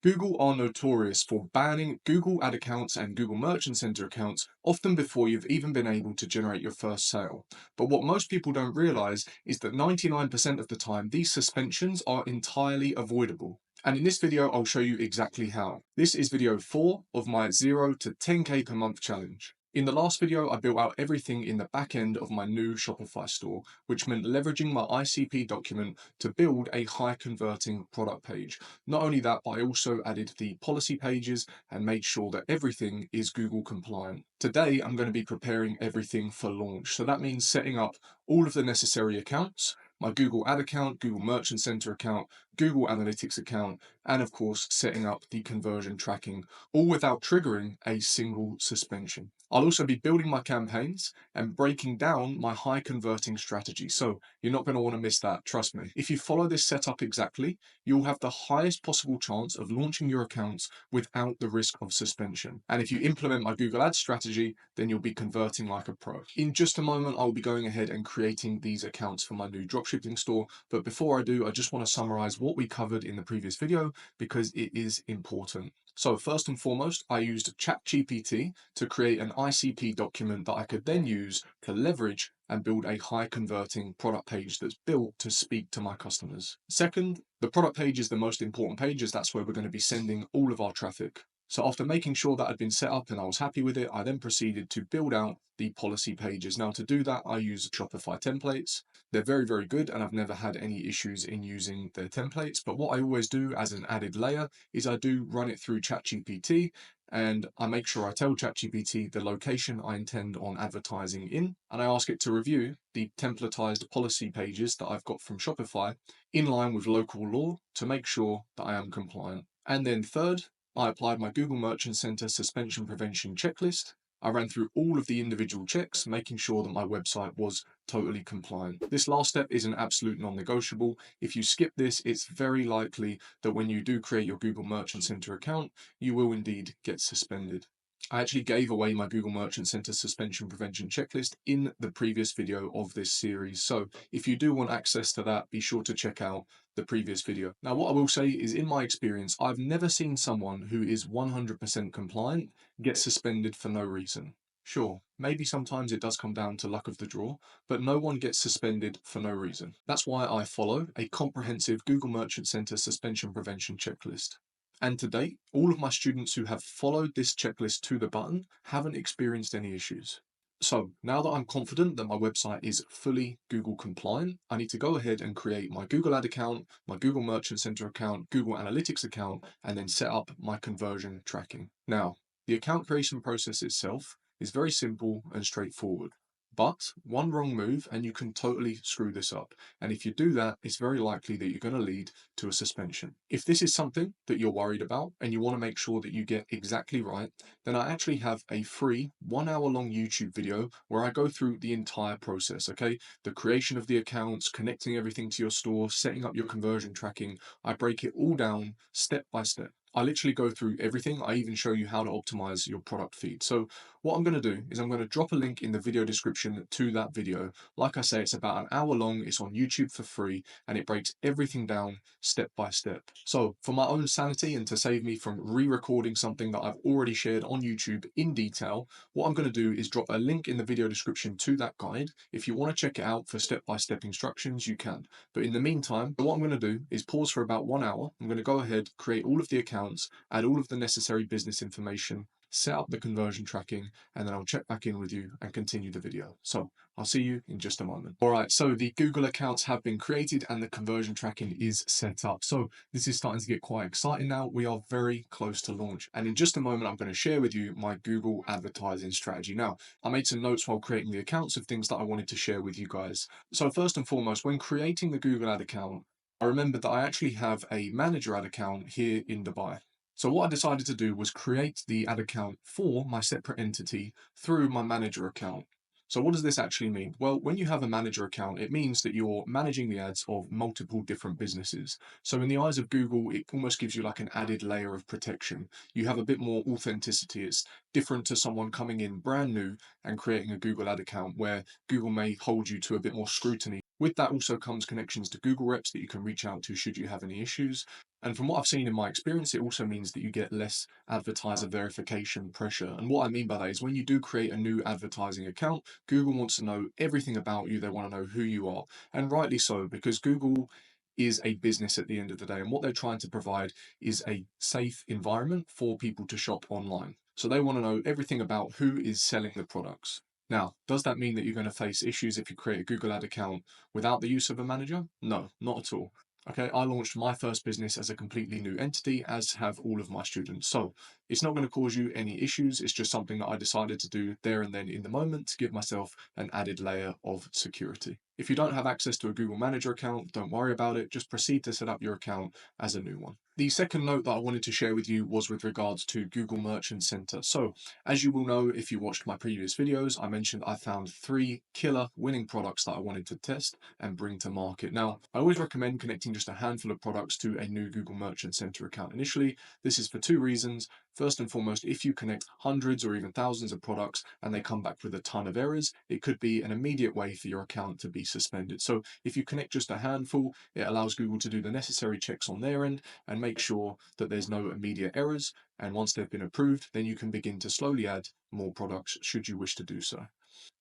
Google are notorious for banning Google ad accounts and Google Merchant Center accounts often before you've even been able to generate your first sale. But what most people don't realize is that 99% of the time, these suspensions are entirely avoidable. And in this video, I'll show you exactly how. This is video 4 of my 0 to 10K per month challenge. In the last video, I built out everything in the back end of my new Shopify store, which meant leveraging my ICP document to build a high converting product page. Not only that, but I also added the policy pages and made sure that everything is Google compliant. Today, I'm going to be preparing everything for launch. So that means setting up all of the necessary accounts, my Google ad account, Google Merchant Center account, Google Analytics account, and of course, setting up the conversion tracking, all without triggering a single suspension. I'll also be building my campaigns and breaking down my high converting strategy. So you're not going to want to miss that, trust me. If you follow this setup exactly, you'll have the highest possible chance of launching your accounts without the risk of suspension. And if you implement my Google Ads strategy, then you'll be converting like a pro. In just a moment, I'll be going ahead and creating these accounts for my new dropshipping store. But before I do, I just want to summarize what we covered in the previous video because it is important. So first and foremost, I used ChatGPT to create an ICP document that I could then use to leverage and build a high converting product page that's built to speak to my customers. Second, the product page is the most important page as that's where we're going to be sending all of our traffic. So after making sure that had been set up and I was happy with it, I then proceeded to build out the policy pages. Now to do that, I use Shopify templates. They're very, very good and I've never had any issues in using their templates. But what I always do as an added layer is I do run it through ChatGPT and I make sure I tell ChatGPT the location I intend on advertising in, and I ask it to review the templatized policy pages that I've got from Shopify in line with local law to make sure that I am compliant. And then third, I applied my Google Merchant Center suspension prevention checklist. I ran through all of the individual checks, making sure that my website was totally compliant. This last step is an absolute non-negotiable. If you skip this, it's very likely that when you do create your Google Merchant Center account, you will indeed get suspended. I actually gave away my Google Merchant Center suspension prevention checklist in the previous video of this series. So if you do want access to that, be sure to check out the previous video. Now, what I will say is in my experience, I've never seen someone who is 100% compliant get suspended for no reason. Sure, maybe sometimes it does come down to luck of the draw, but no one gets suspended for no reason. That's why I follow a comprehensive Google Merchant Center suspension prevention checklist. And to date, all of my students who have followed this checklist to the button haven't experienced any issues. So now that I'm confident that my website is fully Google compliant, I need to go ahead and create my Google ad account, my Google Merchant Center account, Google Analytics account, and then set up my conversion tracking. Now, the account creation process itself is very simple and straightforward. But one wrong move and you can totally screw this up. And if you do that, it's very likely that you're going to lead to a suspension. If this is something that you're worried about and you want to make sure that you get exactly right, then I actually have a free 1 hour long YouTube video where I go through the entire process, okay? The creation of the accounts, connecting everything to your store, setting up your conversion tracking. I break it all down step by step. I literally go through everything. I even show you how to optimize your product feed. So what I'm going to do is I'm going to drop a link in the video description to that video. Like I say, it's about an hour long. It's on YouTube for free and it breaks everything down step by step. So for my own sanity and to save me from re-recording something that I've already shared on YouTube in detail, what I'm going to do is drop a link in the video description to that guide. If you want to check it out for step-by-step instructions, you can. But in the meantime, what I'm going to do is pause for about 1 hour. I'm going to go ahead, create all of the accounts, add all of the necessary business information, set up the conversion tracking, and then I'll check back in with you and continue the video. So I'll see you in just a moment. All right, so the Google accounts have been created and the conversion tracking is set up. So this is starting to get quite exciting now. We are very close to launch. And in just a moment, I'm going to share with you my Google advertising strategy. Now, I made some notes while creating the accounts of things that I wanted to share with you guys. So first and foremost, when creating the Google ad account, I remembered that I actually have a manager ad account here in Dubai. So what I decided to do was create the ad account for my separate entity through my manager account. So what does this actually mean? Well, when you have a manager account, it means that you're managing the ads of multiple different businesses. So in the eyes of Google, it almost gives you like an added layer of protection. You have a bit more authenticity. It's different to someone coming in brand new and creating a Google ad account where Google may hold you to a bit more scrutiny. With that also comes connections to Google reps that you can reach out to should you have any issues. And from what I've seen in my experience, it also means that you get less advertiser verification pressure. And what I mean by that is when you do create a new advertising account, Google wants to know everything about you. They want to know who you are. And rightly so, because Google is a business at the end of the day. And what they're trying to provide is a safe environment for people to shop online. So they want to know everything about who is selling the products. Now, does that mean that you're going to face issues if you create a Google Ad account without the use of a manager? No, not at all. Okay, I launched my first business as a completely new entity, as have all of my students. So it's not going to cause you any issues. It's just something that I decided to do there and then in the moment to give myself an added layer of security. If you don't have access to a Google Manager account, don't worry about it. Just proceed to set up your account as a new one. The second note that I wanted to share with you was with regards to Google Merchant Center. So as you will know, if you watched my previous videos, I mentioned I found 3 killer winning products that I wanted to test and bring to market. Now, I always recommend connecting just a handful of products to a new Google Merchant Center account initially. This is for 2 reasons. First and foremost, if you connect hundreds or even thousands of products and they come back with a ton of errors, it could be an immediate way for your account to be suspended. So if you connect just a handful, it allows Google to do the necessary checks on their end and make sure that there's no immediate errors. And once they've been approved, then you can begin to slowly add more products should you wish to do so.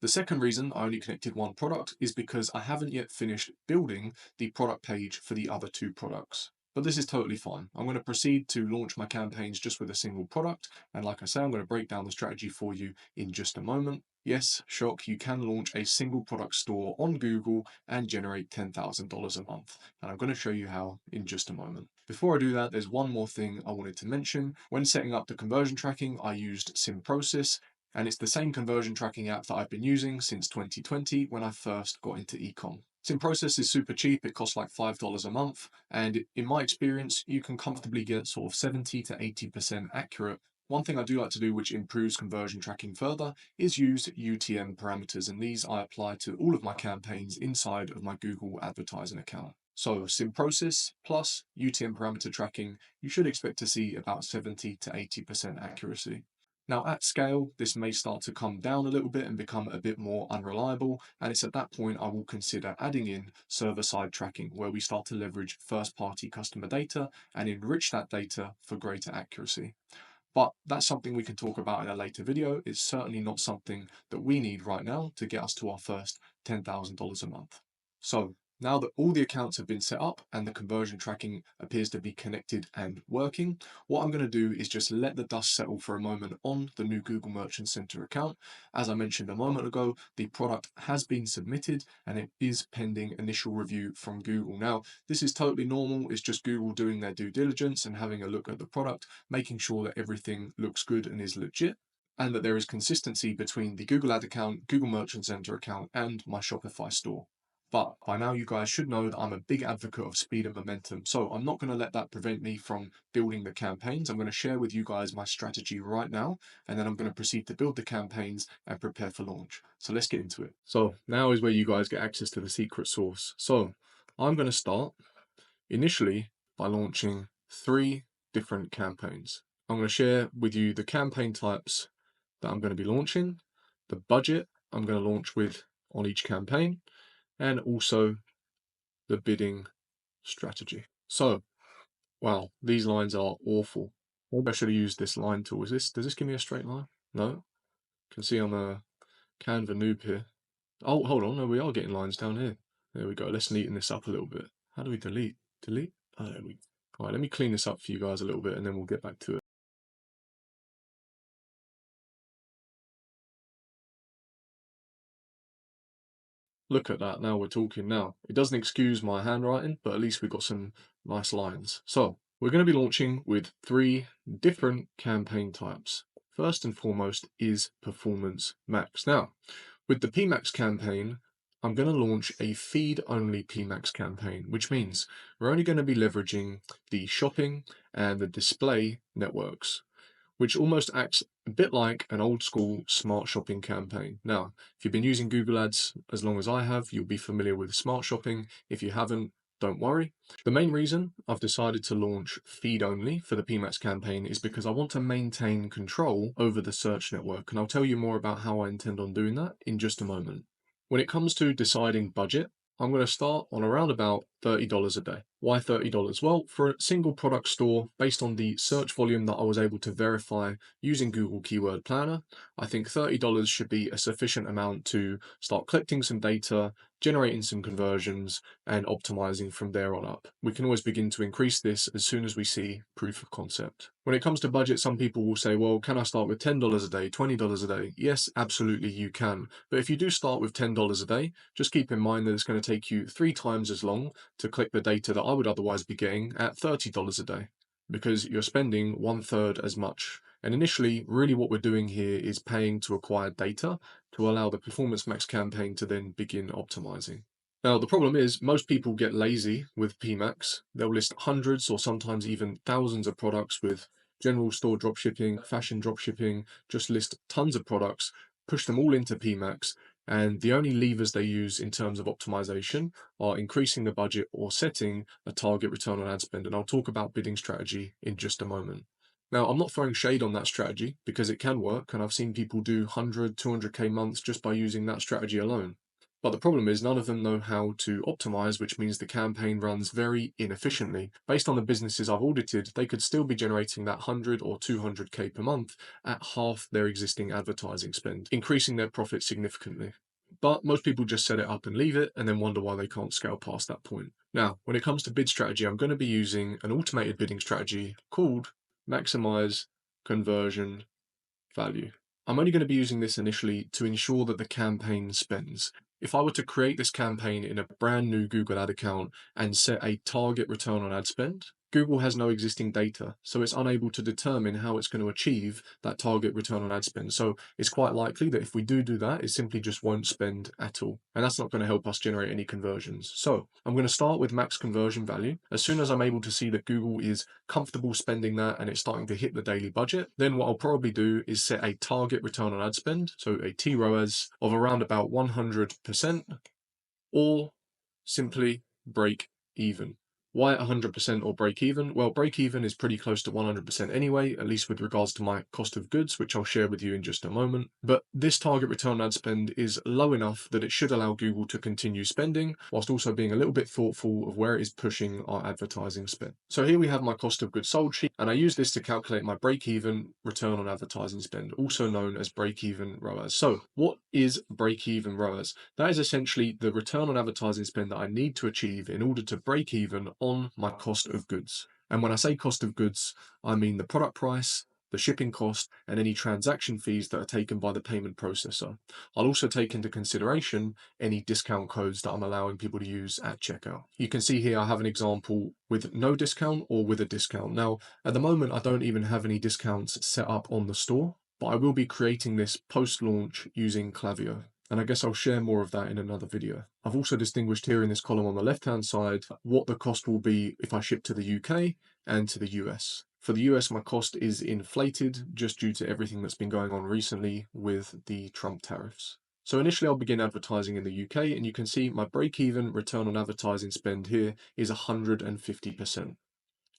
The second reason I only connected one product is because I haven't yet finished building the product page for the other 2 products. But this is totally fine. I'm going to proceed to launch my campaigns just with a single product. And like I say, I'm going to break down the strategy for you in just a moment. Yes, shock, you can launch a single product store on Google and generate $10,000 a month. And I'm going to show you how in just a moment. Before I do that, there's one more thing I wanted to mention. When setting up the conversion tracking, I used SimProcess, and it's the same conversion tracking app that I've been using since 2020 when I first got into ecom. SimProcess is super cheap, it costs like $5 a month, and in my experience, you can comfortably get sort of 70 to 80% accurate. One thing I do like to do, which improves conversion tracking further, is use UTM parameters, and these I apply to all of my campaigns inside of my Google advertising account. So SimProcess plus UTM parameter tracking, you should expect to see about 70 to 80% accuracy. Now at scale, this may start to come down a little bit and become a bit more unreliable, and it's at that point I will consider adding in server-side tracking, where we start to leverage first-party customer data and enrich that data for greater accuracy. But that's something we can talk about in a later video. It's certainly not something that we need right now to get us to our first $10,000 a month. So now that all the accounts have been set up and the conversion tracking appears to be connected and working, what I'm going to do is just let the dust settle for a moment on the new Google Merchant Center account. As I mentioned a moment ago, the product has been submitted and it is pending initial review from Google. Now, this is totally normal. It's just Google doing their due diligence and having a look at the product, making sure that everything looks good and is legit, and that there is consistency between the Google Ad account, Google Merchant Center account, and my Shopify store. But by now you guys should know that I'm a big advocate of speed and momentum, so I'm not going to let that prevent me from building the campaigns. I'm going to share with you guys my strategy right now, and then I'm going to proceed to build the campaigns and prepare for launch. So let's get into it. So now is where you guys get access to the secret sauce. So I'm going to start initially by launching 3 different campaigns. I'm going to share with you the campaign types that I'm going to be launching, the budget I'm going to launch with on each campaign, and also the bidding strategy. So, wow, these lines are awful. Maybe I should have used this line tool. Does this give me a straight line? No. You can see I'm a Canva noob here. Oh, hold on, no, we are getting lines down here. There we go. Let's neaten this up a little bit. How do we delete? Delete? Oh, there we go. All right, let me clean this up for you guys a little bit and then we'll get back to it. Look at that, now we're talking now. It doesn't excuse my handwriting, but at least we've got some nice lines. So, we're going to be launching with 3 different campaign types. First and foremost is Performance Max. Now, with the PMax campaign, I'm going to launch a feed-only PMax campaign, which means we're only going to be leveraging the shopping and the display networks, which almost acts a bit like an old school smart shopping campaign. Now, if you've been using Google Ads as long as I have, you'll be familiar with smart shopping. If you haven't, don't worry. The main reason I've decided to launch feed only for the PMax campaign is because I want to maintain control over the search network, and I'll tell you more about how I intend on doing that in just a moment. When it comes to deciding budget, I'm going to start on around about $30 a day. Why $30? Well, for a single product store, based on the search volume that I was able to verify using Google Keyword Planner, I think $30 should be a sufficient amount to start collecting some data, generating some conversions, and optimizing from there on up. We can always begin to increase this as soon as we see proof of concept. When it comes to budget, some people will say, well, can I start with $10 a day, $20 a day? Yes, absolutely you can. But if you do start with $10 a day, just keep in mind that it's going to take you 3 times as long to collect the data that I would otherwise be getting at $30 a day, because you're spending 1/3 as much. And initially, really what we're doing here is paying to acquire data to allow the Performance Max campaign to then begin optimizing. Now, the problem is most people get lazy with PMax. They'll list hundreds or sometimes even thousands of products with general store dropshipping, fashion dropshipping, just list tons of products, push them all into PMax, and the only levers they use in terms of optimization are increasing the budget or setting a target return on ad spend. And I'll talk about bidding strategy in just a moment. Now, I'm not throwing shade on that strategy because it can work, and I've seen people do 100, 200K months just by using that strategy alone. But the problem is none of them know how to optimize, which means the campaign runs very inefficiently. Based on the businesses I've audited, they could still be generating that 100 or 200K per month at half their existing advertising spend, increasing their profit significantly. But most people just set it up and leave it and then wonder why they can't scale past that point. Now, when it comes to bid strategy, I'm going to be using an automated bidding strategy called Maximize Conversion Value. I'm only going to be using this initially to ensure that the campaign spends. If I were to create this campaign in a brand new Google ad account and set a target return on ad spend, Google has no existing data, so it's unable to determine how it's going to achieve that target return on ad spend. So it's quite likely that if we do that, it simply just won't spend at all. And that's not going to help us generate any conversions. So I'm going to start with max conversion value. As soon as I'm able to see that Google is comfortable spending that and it's starting to hit the daily budget, then what I'll probably do is set a target return on ad spend, so a TROAS of around about 100%, or simply break even. Why 100% or break even? Well, break even is pretty close to 100% anyway, at least with regards to my cost of goods, which I'll share with you in just a moment. But this target return on ad spend is low enough that it should allow Google to continue spending, whilst also being a little bit thoughtful of where it is pushing our advertising spend. So here we have my cost of goods sold sheet, and I use this to calculate my break even return on advertising spend, also known as break even ROAS. So what is break even ROAS? That is essentially the return on advertising spend that I need to achieve in order to break even on my cost of goods. And when I say cost of goods, I mean the product price, the shipping cost, and any transaction fees that are taken by the payment processor. I'll also take into consideration any discount codes that I'm allowing people to use at checkout. You can see here I have an example with no discount or with a discount. Now, at the moment, I don't even have any discounts set up on the store, but I will be creating this post-launch using Klaviyo. And I guess I'll share more of that in another video. I've also distinguished here in this column on the left-hand side what the cost will be if I ship to the UK and to the US. For the US, my cost is inflated just due to everything that's been going on recently with the Trump tariffs. So initially I'll begin advertising in the UK, and you can see my break-even return on advertising spend here is 150%.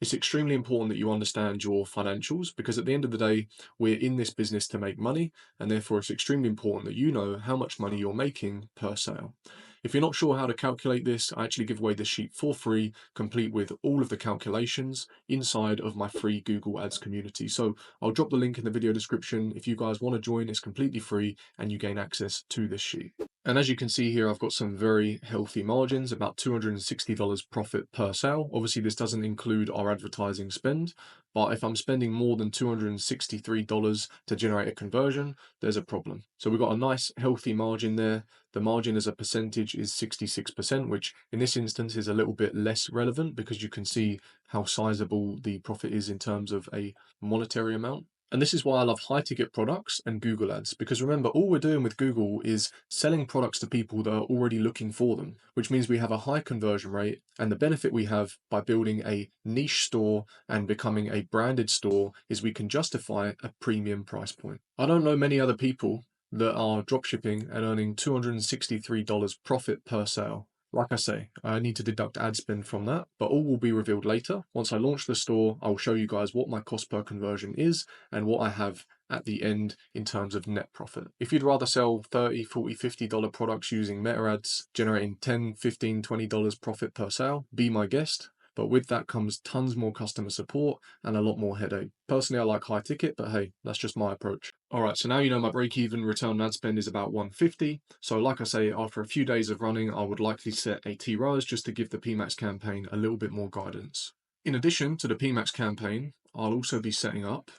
It's extremely important that you understand your financials, because at the end of the day, we're in this business to make money, and therefore it's extremely important that you know how much money you're making per sale. If you're not sure how to calculate this, I actually give away this sheet for free, complete with all of the calculations inside of my free Google Ads community. So I'll drop the link in the video description. If you guys want to join, it's completely free and you gain access to this sheet. And as you can see here, I've got some very healthy margins, about $260 profit per sale. Obviously, this doesn't include our advertising spend, but if I'm spending more than $263 to generate a conversion, there's a problem. So we've got a nice healthy margin there. The margin as a percentage is 66%, which in this instance is a little bit less relevant because you can see how sizable the profit is in terms of a monetary amount. And this is why I love high ticket products and Google Ads, because remember, all we're doing with Google is selling products to people that are already looking for them, which means we have a high conversion rate. And the benefit we have by building a niche store and becoming a branded store is we can justify a premium price point. I don't know many other people that are dropshipping and earning $263 profit per sale. Like I say, I need to deduct ad spend from that, but all will be revealed later. Once I launch the store, I'll show you guys what my cost per conversion is and what I have at the end in terms of net profit. If you'd rather sell $30, $40, $50 products using meta ads, generating $10, $15, $20 profit per sale, be my guest. But with that comes tons more customer support and a lot more headache. Personally, I like high ticket, but hey, that's just my approach. All right, so now you know my break-even return on ad spend is about 150. So like I say, after a few days of running, I would likely set a T-ROAS just to give the PMAX campaign a little bit more guidance. In addition to the PMAX campaign, I'll also be setting up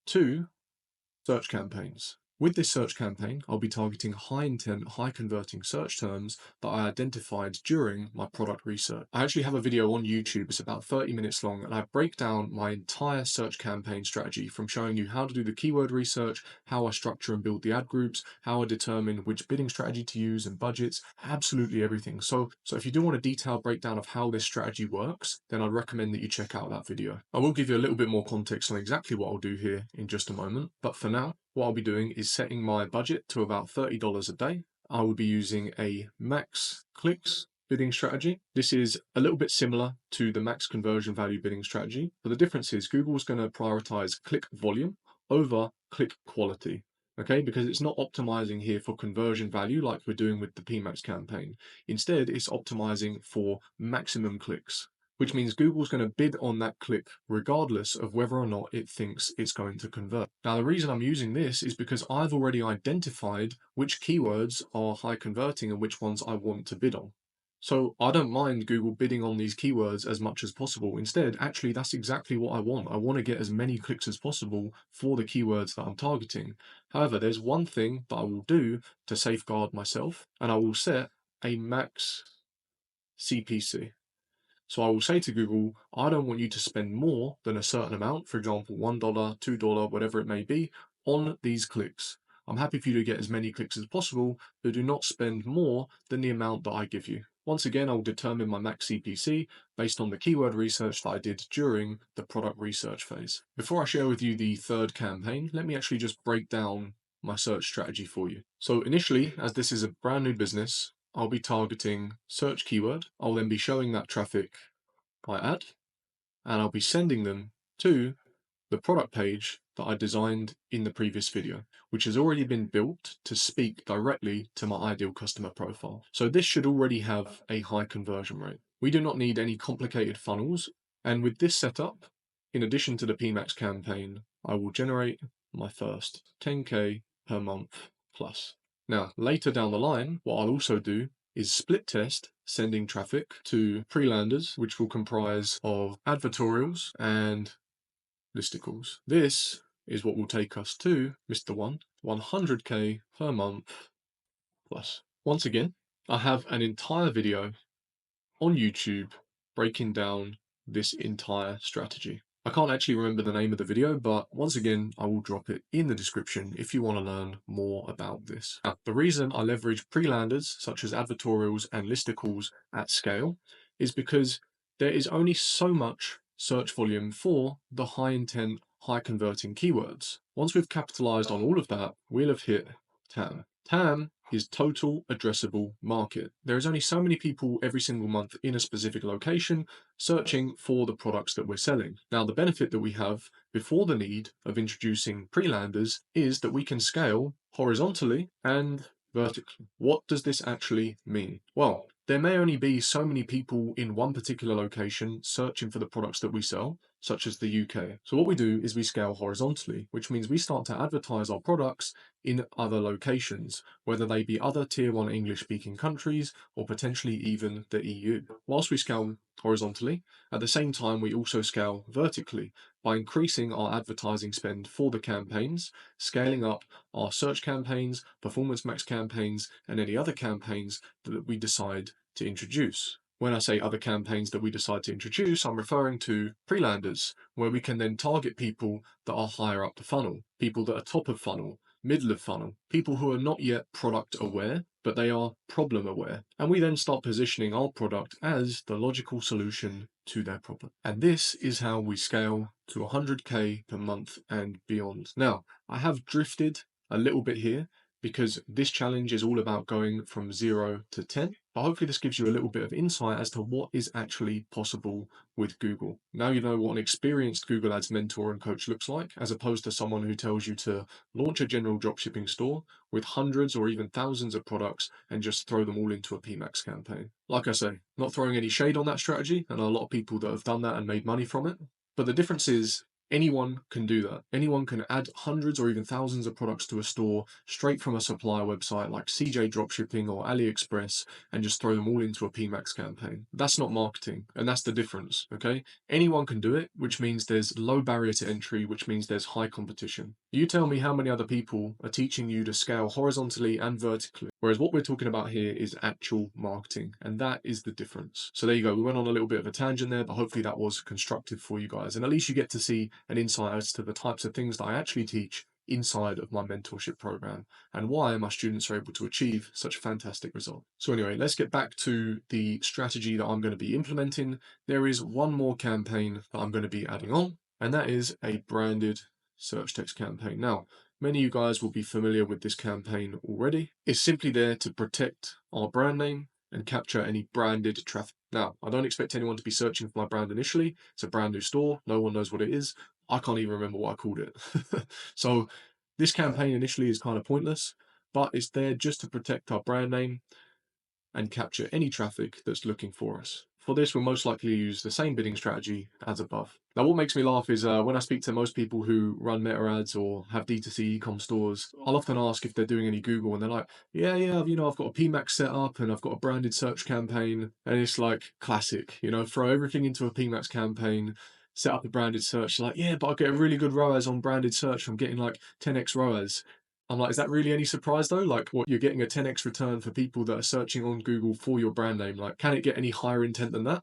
2 search campaigns. With this search campaign, I'll be targeting high intent, high converting search terms that I identified during my product research. I actually have a video on YouTube, it's about 30 minutes long, and I break down my entire search campaign strategy from showing you how to do the keyword research, how I structure and build the ad groups, how I determine which bidding strategy to use and budgets, absolutely everything. So if you do want a detailed breakdown of how this strategy works, then I'd recommend that you check out that video. I will give you a little bit more context on exactly what I'll do here in just a moment, but for now, what I'll be doing is setting my budget to about $30 a day. I will be using a max clicks bidding strategy. This is a little bit similar to the max conversion value bidding strategy, but the difference is Google's going to prioritize click volume over click quality. Okay, because it's not optimizing here for conversion value like we're doing with the PMAX campaign. Instead, it's optimizing for maximum clicks, which means Google's going to bid on that click regardless of whether or not it thinks it's going to convert. Now, the reason I'm using this is because I've already identified which keywords are high converting and which ones I want to bid on. So I don't mind Google bidding on these keywords as much as possible. Instead, actually, that's exactly what I want. I want to get as many clicks as possible for the keywords that I'm targeting. However, there's one thing that I will do to safeguard myself, and I will set a max CPC. So I will say to Google, I don't want you to spend more than a certain amount, for example, $1, $2, whatever it may be, on these clicks. I'm happy for you to get as many clicks as possible, but do not spend more than the amount that I give you. Once again, I'll determine my max CPC based on the keyword research that I did during the product research phase. Before I share with you the third campaign, let me actually just break down my search strategy for you. So initially, as this is a brand new business, I'll be targeting search keyword. I'll then be showing that traffic by ad, and I'll be sending them to the product page that I designed in the previous video, which has already been built to speak directly to my ideal customer profile. So this should already have a high conversion rate. We do not need any complicated funnels. And with this setup, in addition to the PMAX campaign, I will generate my first 10K per month plus. Now, later down the line, what I'll also do is split test sending traffic to pre-landers, which will comprise of advertorials and listicles. This is what will take us to Mr. 100K per month plus. Once again, I have an entire video on YouTube breaking down this entire strategy. I can't actually remember the name of the video, but once again, I will drop it in the description if you want to learn more about this. Now, the reason I leverage pre-landers such as advertorials and listicles at scale is because there is only so much search volume for the high intent, high converting keywords. Once we've capitalized on all of that, we'll have hit TAM. TAM is total addressable market. There is only so many people every single month in a specific location searching for the products that we're selling. Now, the benefit that we have before the need of introducing pre-landers is that we can scale horizontally and vertically. What does this actually mean? Well, there may only be so many people in one particular location searching for the products that we sell, such as the UK. So what we do is we scale horizontally, which means we start to advertise our products in other locations, whether they be other tier 1 English speaking countries or potentially even the EU. Whilst we scale horizontally, at the same time we also scale vertically by increasing our advertising spend for the campaigns, scaling up our search campaigns, performance max campaigns, and any other campaigns that we decide to introduce. When I say other campaigns that we decide to introduce, I'm referring to pre-landers, where we can then target people that are higher up the funnel, people that are top of funnel, middle of funnel, people who are not yet product aware, but they are problem aware. And we then start positioning our product as the logical solution to their problem. And this is how we scale to 100K per month and beyond. Now, I have drifted a little bit here because this challenge is all about going from 0 to 10. But hopefully this gives you a little bit of insight as to what is actually possible with Google. Now you know what an experienced Google Ads mentor and coach looks like, as opposed to someone who tells you to launch a general dropshipping store with hundreds or even thousands of products and just throw them all into a PMAX campaign. Like I say, not throwing any shade on that strategy, and a lot of people that have done that and made money from it. But the difference is anyone can do that. Anyone can add hundreds or even thousands of products to a store straight from a supplier website like CJ Dropshipping or AliExpress and just throw them all into a PMAX campaign. That's not marketing, and that's the difference, okay? Anyone can do it, which means there's low barrier to entry, which means there's high competition. You tell me how many other people are teaching you to scale horizontally and vertically, whereas what we're talking about here is actual marketing, and that is the difference. So there you go. We went on a little bit of a tangent there, but hopefully that was constructive for you guys, and at least you get to see an insight as to the types of things that I actually teach inside of my mentorship program and why my students are able to achieve such fantastic results. So anyway, let's get back to the strategy that I'm going to be implementing. There is one more campaign that I'm going to be adding on, and that is a branded search text campaign. Now, many of you guys will be familiar with this campaign already. It's simply there to protect our brand name and capture any branded traffic. Now, I don't expect anyone to be searching for my brand initially. It's a brand new store. No one knows what it is. I can't even remember what I called it. So this campaign initially is kind of pointless, but it's there just to protect our brand name and capture any traffic that's looking for us. For this, we'll most likely use the same bidding strategy as above. Now, what makes me laugh is when I speak to most people who run meta ads or have D2C e-com stores, I'll often ask if they're doing any Google, and they're like, yeah, I've got a PMAX set up and I've got a branded search campaign. And it's like classic, throw everything into a PMAX campaign, set up a branded search. Like, yeah, but I get a really good ROAS on branded search. I'm getting like 10x ROAS. I'm like, is that really any surprise though? Like, what, you're getting a 10x return for people that are searching on Google for your brand name. Like, can it get any higher intent than that?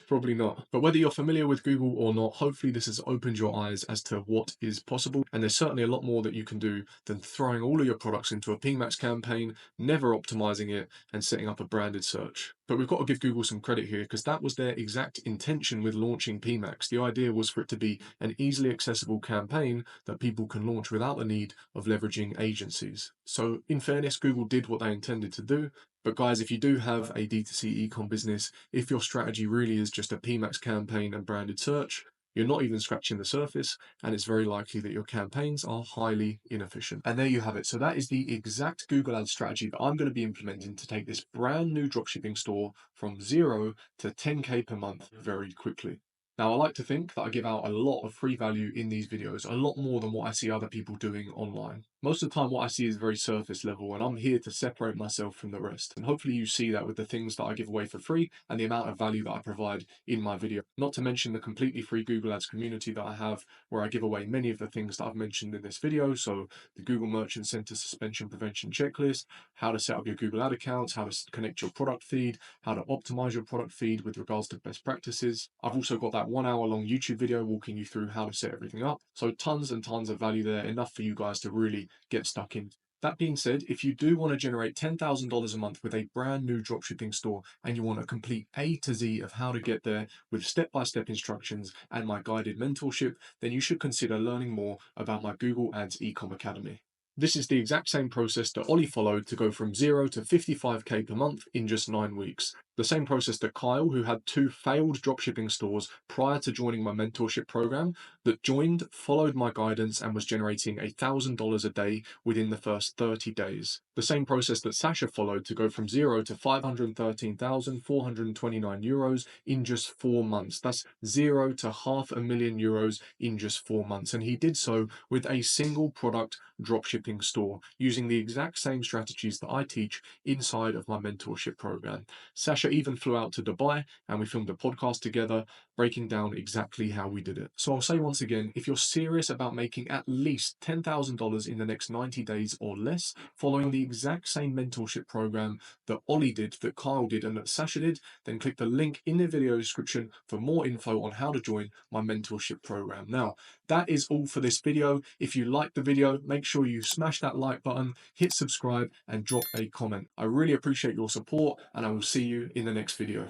Probably not. But whether you're familiar with Google or not, hopefully this has opened your eyes as to what is possible. And there's certainly a lot more that you can do than throwing all of your products into a PMAX campaign, never optimizing it, and setting up a branded search. But we've got to give Google some credit here because that was their exact intention with launching PMAX. The idea was for it to be an easily accessible campaign that people can launch without the need of leveraging agencies. So in fairness, Google did what they intended to do. But guys, if you do have a D2C ecom business, if your strategy really is just a PMAX campaign and branded search, you're not even scratching the surface, and it's very likely that your campaigns are highly inefficient. And there you have it. So that is the exact Google Ads strategy that I'm going to be implementing to take this brand new dropshipping store from 0 to 10K per month very quickly. Now, I like to think that I give out a lot of free value in these videos, a lot more than what I see other people doing online. Most of the time, what I see is very surface level, and I'm here to separate myself from the rest. And hopefully you see that with the things that I give away for free and the amount of value that I provide in my video. Not to mention the completely free Google Ads community that I have, where I give away many of the things that I've mentioned in this video. So the Google Merchant Center suspension prevention checklist, how to set up your Google Ad accounts, how to connect your product feed, how to optimize your product feed with regards to best practices. I've also got that 1 hour long YouTube video walking you through how to set everything up. So tons and tons of value there, enough for you guys to really get stuck in. That being said, if you do want to generate $10,000 a month with a brand new dropshipping store and you want a complete A to Z of how to get there with step-by-step instructions and my guided mentorship, then you should consider learning more about my Google Ads Ecom Academy. This is the exact same process that Ollie followed to go from 0 to 55K per month in just 9 weeks. The same process that Kyle, who had 2 failed dropshipping stores prior to joining my mentorship program, that joined, followed my guidance, and was generating $1,000 a day within the first 30 days. The same process that Sasha followed to go from 0 to 513,429 euros in just 4 months. That's 0 to €500,000 in just 4 months. And he did so with a single product dropshipping store using the exact same strategies that I teach inside of my mentorship program. Sasha even flew out to Dubai and we filmed a podcast together breaking down exactly how we did it. So I'll say once again, if you're serious about making at least $10,000 in the next 90 days or less, following the exact same mentorship program that Ollie did, that Kyle did, and that Sasha did, then click the link in the video description for more info on how to join my mentorship program. Now, that is all for this video. If you liked the video, make sure you smash that like button, hit subscribe, and drop a comment. I really appreciate your support, and I will see you in the next video.